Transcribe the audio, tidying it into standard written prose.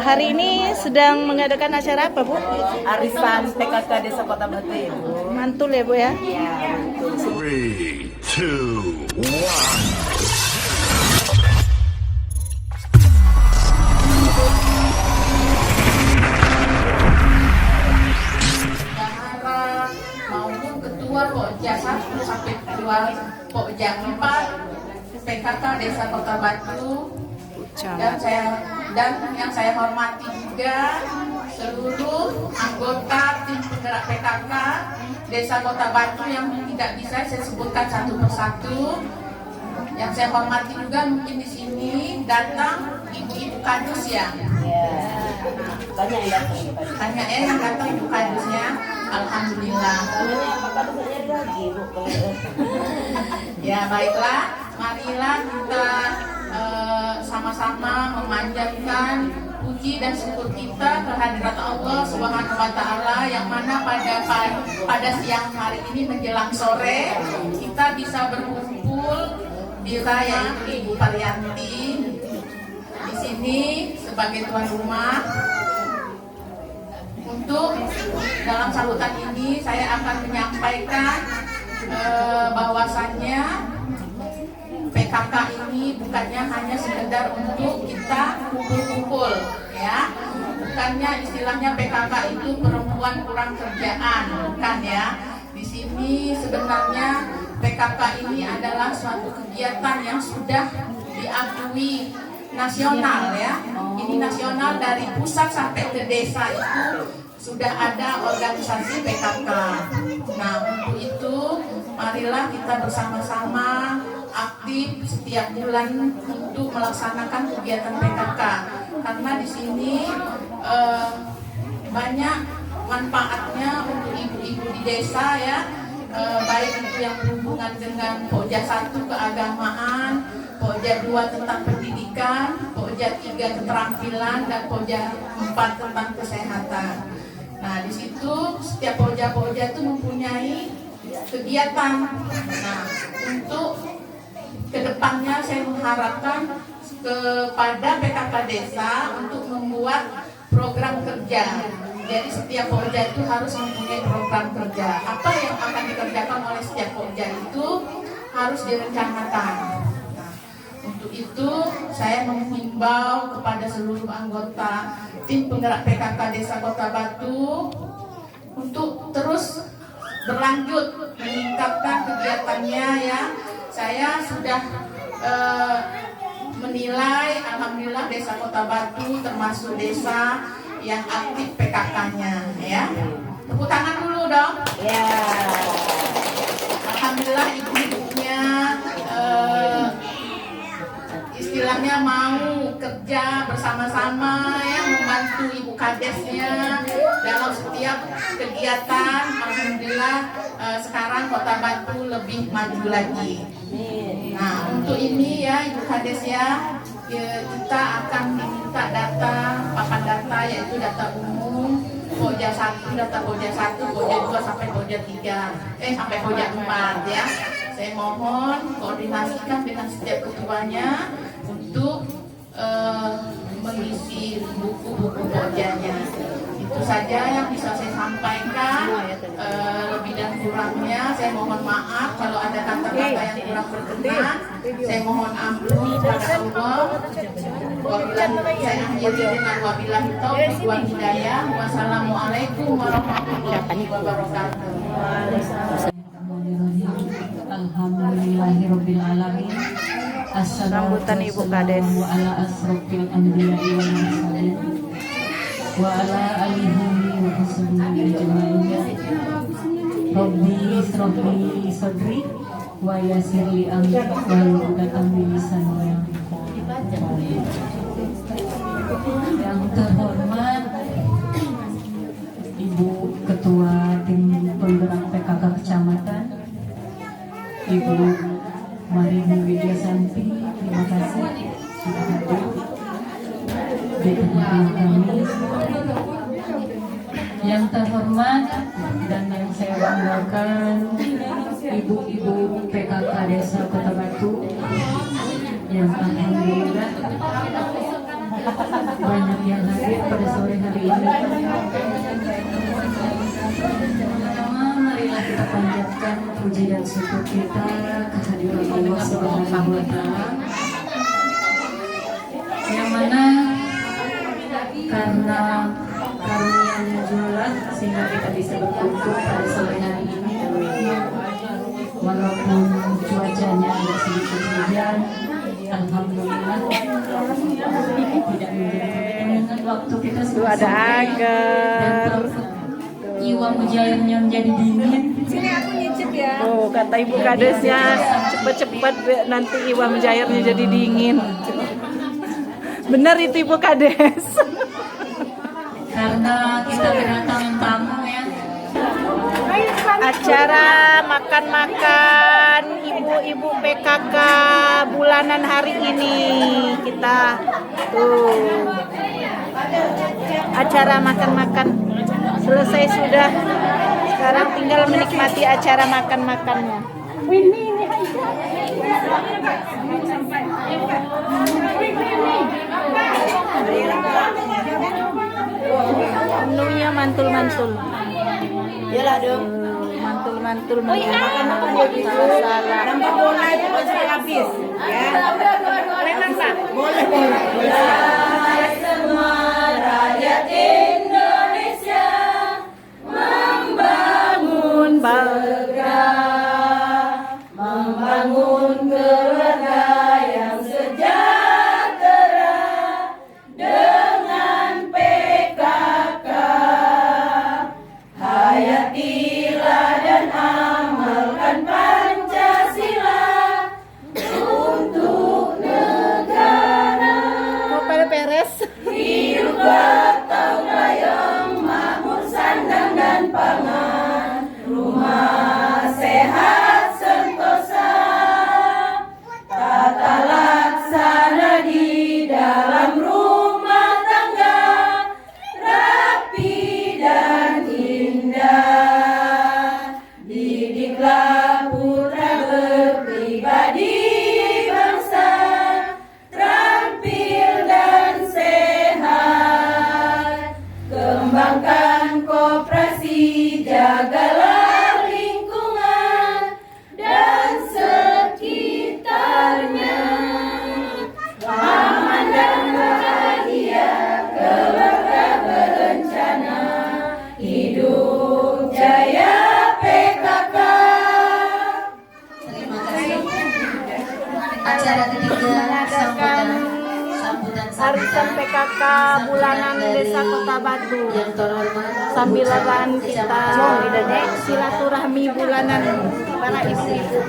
hari ini sedang mengadakan acara apa, Bu? Arisan PKK Desa Kota Batu ya, Bu. Mantul ya, Bu ya? Iya, betul. 3, 2, 1. Maupun ketua Pokja 1 sampai ketua Pokja 4 PKK Desa Kota Batu, dan yang saya hormati juga seluruh anggota tim penggerak PKK Desa Kota Batu yang tidak bisa saya sebutkan satu persatu. Yang saya hormati juga mungkin di sini datang ibu-ibu kadus ya. Banyak yang datang. Banyak yang datang ibu kadusnya. Alhamdulillah. Ya baiklah, marilah kita sama-sama memanjatkan puji dan syukur kita kehadirat Allah Subhanahu wa taala yang mana pada siang hari ini menjelang sore kita bisa berkumpul di Raya Ibu Paryanti di sini sebagai tuan rumah. Untuk dalam sambutan ini saya akan menyampaikan bahwasannya PKK ini bukannya hanya sekedar untuk kita kumpul-kumpul ya, bukannya istilahnya PKK itu perempuan kurang kerjaan, bukan ya. Di sini sebenarnya PKK ini adalah suatu kegiatan yang sudah diakui nasional ya. Ini nasional dari pusat sampai ke desa itu sudah ada organisasi PKK. Nah untuk itu marilah kita bersama-sama aktif setiap bulan untuk melaksanakan kegiatan PKK karena di sini banyak manfaatnya untuk ibu-ibu di desa ya, baik itu yang berhubungan dengan Pokja 1 keagamaan, Pokja 2 tentang pendidikan, Pokja 3 keterampilan, dan Pokja 4 tentang kesehatan. Nah di situ setiap Pokja itu mempunyai kegiatan. Nah untuk kedepannya saya mengharapkan kepada PKK desa untuk membuat program kerja. Jadi setiap Pokja itu harus mempunyai program kerja. Apa yang akan dikerjakan oleh setiap Pokja itu harus direncanakan. Nah, untuk itu saya menghimbau kepada seluruh anggota tim penggerak PKK Desa Kota Batu untuk terus berlanjut meningkatkan kegiatannya ya. Saya sudah menilai alhamdulillah Desa Kota Batu termasuk desa yang aktif PKK-nya ya. Tepuk tangan dulu dong. Ya. Alhamdulillah ibu-ibunya istilahnya mau kerja bersama-sama ya, membantu ibu kadesnya dalam setiap kegiatan. Alhamdulillah sekarang Kota Batu lebih maju lagi. Nah untuk ini ya ibu kades ya, kita akan diminta data, papan data yaitu data umum Pokja 1, data Pokja 1, Pokja 2 sampai Pokja 3, sampai Pokja 4 ya. Saya mohon koordinasikan dengan setiap ketuanya untuk mengisi buku-buku Pogjanya. Itu saja yang bisa saya sampaikan. Lebih dan kurangnya saya mohon maaf kalau ada kata-kata yang kurang berkenan. Saya mohon ampun kepada Allah. Saya akhiri dengan wabillahi taufiq wal hidayah. Wassalamualaikum warahmatullahi wabarakatuh. Alhamdulillahirabbil alamin. Sambutan Ibu Kades. Wa ala asrofil anbiya'i wal mursalin wa ala alihi wa sahbihi ajma'in. Rabbi israhli sadri wa yassirli amri wa uqdatam min lisani yafqahu. Yang terhormat Ibu Ketua Tim Penggerak PKK Kecamatan, Ibu Marini Widyasanti, terima kasih sudah hadir di tengah kami. Yang terhormat dan yang saya banggakan ibu-ibu PKK Desa Kota Batu yang alhamdulillah banyak yang hadir pada sore hari ini. Pertama, marilah kita panjatkan puji dan syukur kita kehadiran Allah Subhanahu wa Ta'ala, yang mana karena karunia-Nya jualan sehingga kita bisa berkumpul pada sore hari ini. Walaupun cuacanya agak sedikit hujan, alhamdulillah tidak menjadi waktu kita Tuh ada agar. jiwa mujairnya menjadi dingin. Oh, kata ibu kadesnya cepet-cepet nanti iwa mencairnya jadi dingin. Benar itu ibu kades. Karena kita kedatangan tamu ya. Acara makan-makan ibu-ibu PKK bulanan hari ini kita tuh acara makan-makan selesai sudah. Sekarang tinggal menikmati acara makan-makannya. Menunya mantul-mantul. Yalah dong. Mantul-mantul makan salah. Nampak bola itu pasti habis. Ya. Boleh nambah? Boleh, boleh. Semua rakyat Indonesia membangun membangun keluarga yang sejahtera dengan PKK. Hayatilah dan amalkan Pancasila untuk negara. Mau pada beres? Hidup gotong royong, makmur sandang dan pangan, rumah sehat sentosa, tata laksana di dalam rumah tangga, rapi dan indah. Didiklah putra berpribadi bangsa, terampil dan sehat. Kembangkan koperasi, jagalah lingkungan dan sekitarnya. Aman dan bahagia, keluarga berencana, hidup jaya PKK. Terima kasih. Acara ketiga sambutan Arisan PKK bulanan Desa Kota Batu. yang terhormat Sambilan kita silaturahmi bulanan para ibu-ibu.